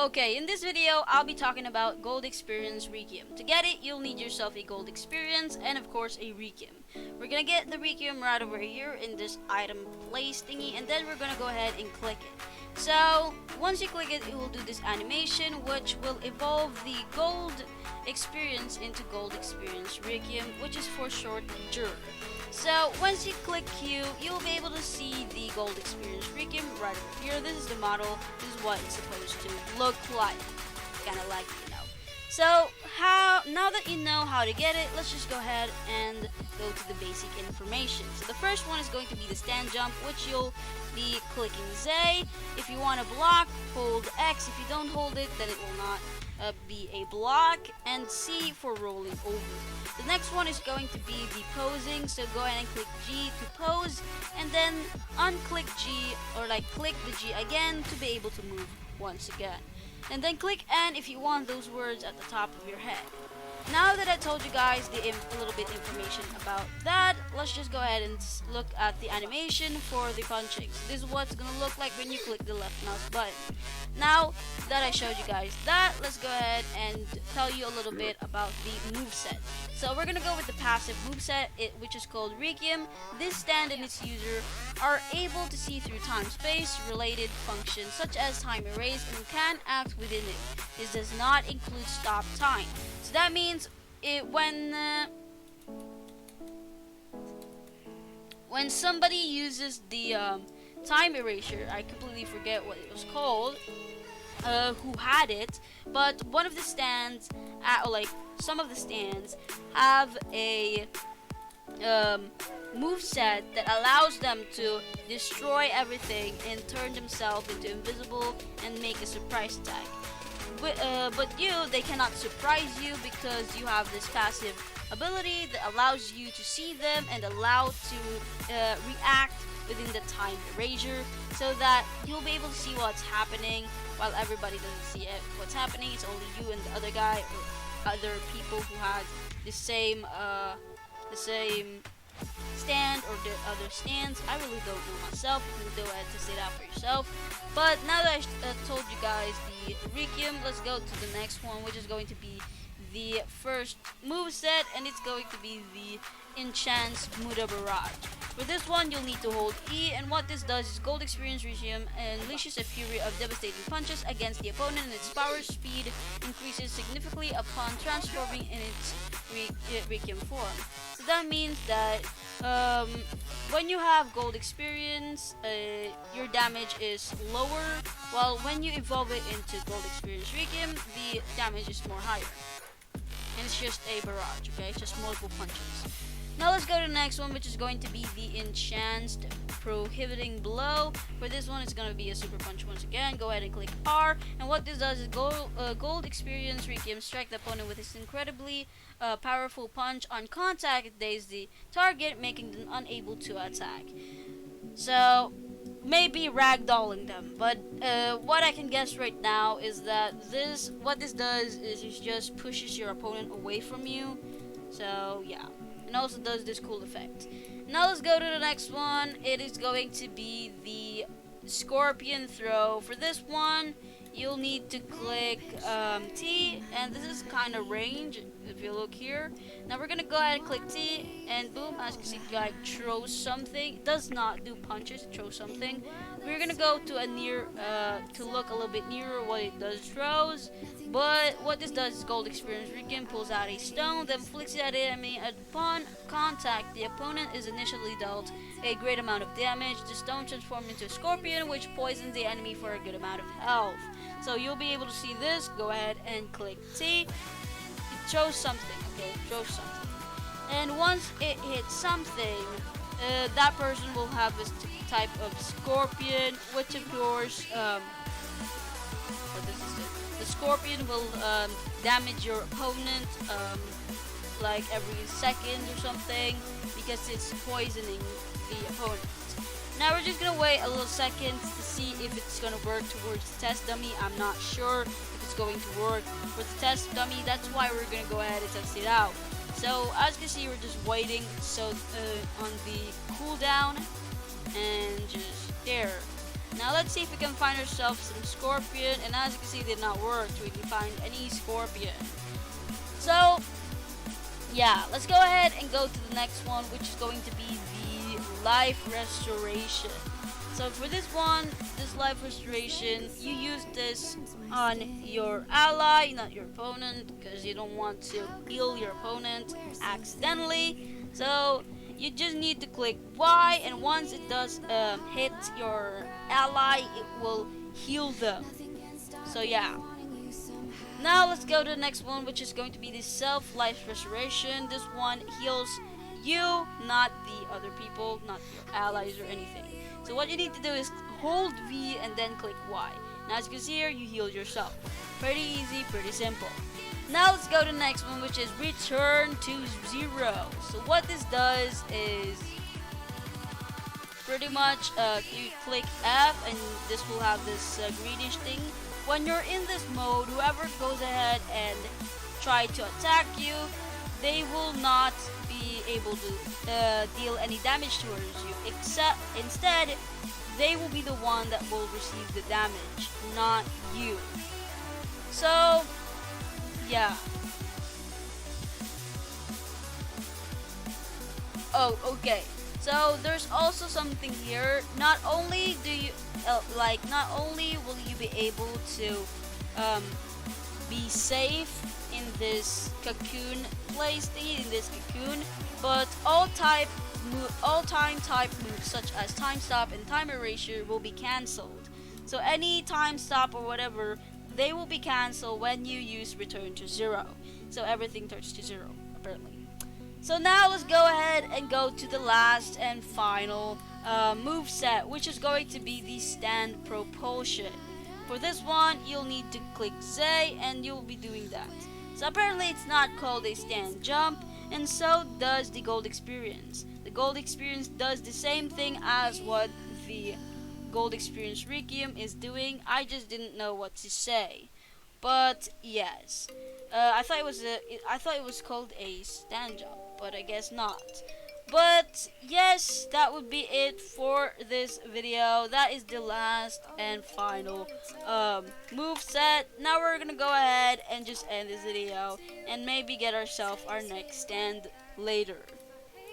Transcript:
Okay, in this video, I'll be talking about gold experience Requiem. To get it, you'll need yourself a gold experience and of course a Requiem. We're gonna get the Requiem right over here in this item place thingy, and then we're gonna go ahead and click it. So once you click it, it will do this animation which will evolve the gold experience into gold experience Requiem, which is for short JUR. So once you click Q, you'll be able to see the gold experience Requiem right over here. This is the model. This is what it's supposed to look like. Kind of like, you know. So now that you know how to get it, let's just go ahead and go to the basic information. So the first one is going to be the stand jump, which you'll be clicking Z. If you want to block, hold X. If you don't hold it, then it will not be a block, and C for rolling over. The next one is going to be the posing, so go ahead and click G to pose, and then unclick G, or like click the G again to be able to move once again. And then click N if you want those words at the top of your head. Now that I told you guys a little bit information about that, let's just go ahead and look at the animation for the punching. So this is what it's gonna look like when you click the left mouse button. Now that I showed you guys that, let's go ahead and tell you a little bit about the moveset. So we're gonna go with the passive moveset, which is called Requiem. This stand and its user are able to see through time-space related functions such as time erase and can act within it. This does not include stop time. So that means when somebody uses the time erasure, I completely forget what it was called, who had it, but one of the stands, or like some of the stands, have a moveset that allows them to destroy everything and turn themselves into invisible and make a surprise attack. But they cannot surprise you because you have this passive ability that allows you to see them and allow to react within the time erasure, so that you'll be able to see what's happening while everybody doesn't see it. What's happening, it's only you and the other guy or other people who had the same stand or the other stands. I really don't know myself. You can go ahead and test it out for yourself. But now that I told you guys the Requiem, let's go to the next one, which is going to be the first moveset, and it's going to be the Enchants Muda Barrage. For this one, you'll need to hold E, and what this does is gold experience Requiem unleashes a fury of devastating punches against the opponent, and its power speed increases significantly upon transforming in its Requiem form. So that means that when you have gold experience, your damage is lower, while when you evolve it into gold experience Requiem, the damage is more higher. And it's just a barrage, okay? It's just multiple punches. Now let's go to the next one, which is going to be the Enchants Prohibiting Blow. For this one, it's going to be a super punch once again. Go ahead and click R, and what this does is gold experience Requiem strike the opponent with this incredibly powerful punch. On contact, it dazes the target, making them unable to attack. So maybe ragdolling them, but what I can guess right now is that what this does is it just pushes your opponent away from you. So yeah, and also does this cool effect. Now let's go to the next one. It is going to be the Scorpion Throw. For this one, you'll need to click T, and this is kind of range if you look here. Now we're gonna go ahead and click T, and boom, as you can see, guy throws something. It does not do punches, it throws something. We're gonna go to a near to look a little bit nearer what it does throws. But what this does is gold experience Requiem pulls out a stone, then flicks it at the enemy. Upon contact, the opponent is initially dealt a great amount of damage. The stone transforms into a scorpion, which poisons the enemy for a good amount of health. So you'll be able to see this. Go ahead and click T. It throws something, okay? It throws something. And once it hits something, that person will have this type of scorpion, which of course, the scorpion will damage your opponent like every second or something, because it's poisoning the opponent. Now we're just gonna wait a little second to see if it's gonna work towards the test dummy. I'm not sure if it's going to work for the test dummy. That's why we're gonna go ahead and test it out. So as you can see, we're just waiting. So on the cooldown, and just there. Now let's see if we can find ourselves some scorpion, and as you can see, it did not work to really find any scorpion. So yeah, let's go ahead and go to the next one, which is going to be the life restoration. So for this one, this life restoration, you use this on your ally, not your opponent, because you don't want to heal your opponent accidentally. So you just need to click Y, and once it does hit your ally, it will heal them. So yeah. Now let's go to the next one, which is going to be the self-life restoration. This one heals you, not the other people, not your allies or anything. So what you need to do is hold V and then click Y. Now as you can see here, you heal yourself. Pretty easy, pretty simple. Now let's go to the next one, which is return to 0. So what this does is pretty much you click F and this will have this greenish thing. When you're in this mode, whoever goes ahead and try to attack you, they will not be able to deal any damage towards you, except instead they will be the one that will receive the damage, not you. So yeah. Oh, okay. So there's also something here. Not only do you not only will you be able to be safe in this cocoon place thingy, in this cocoon, but all time type moves such as time stop and time erasure will be cancelled. So any time stop or whatever, they will be cancelled when you use return to 0. So everything turns to 0 apparently. So now let's go ahead and go to the last and final move set, which is going to be the stand propulsion. For this one, you'll need to click Z and you'll be doing that. So apparently it's not called a stand jump, and so does the gold experience. The gold experience does the same thing as what the gold experience Requiem is doing. I just didn't know what to say. But yes, I thought it was called a stand jump, but I guess not. But yes, that would be it for this video. That is the last and final move set. Now we're gonna go ahead and just end this video and maybe get ourselves our next stand later.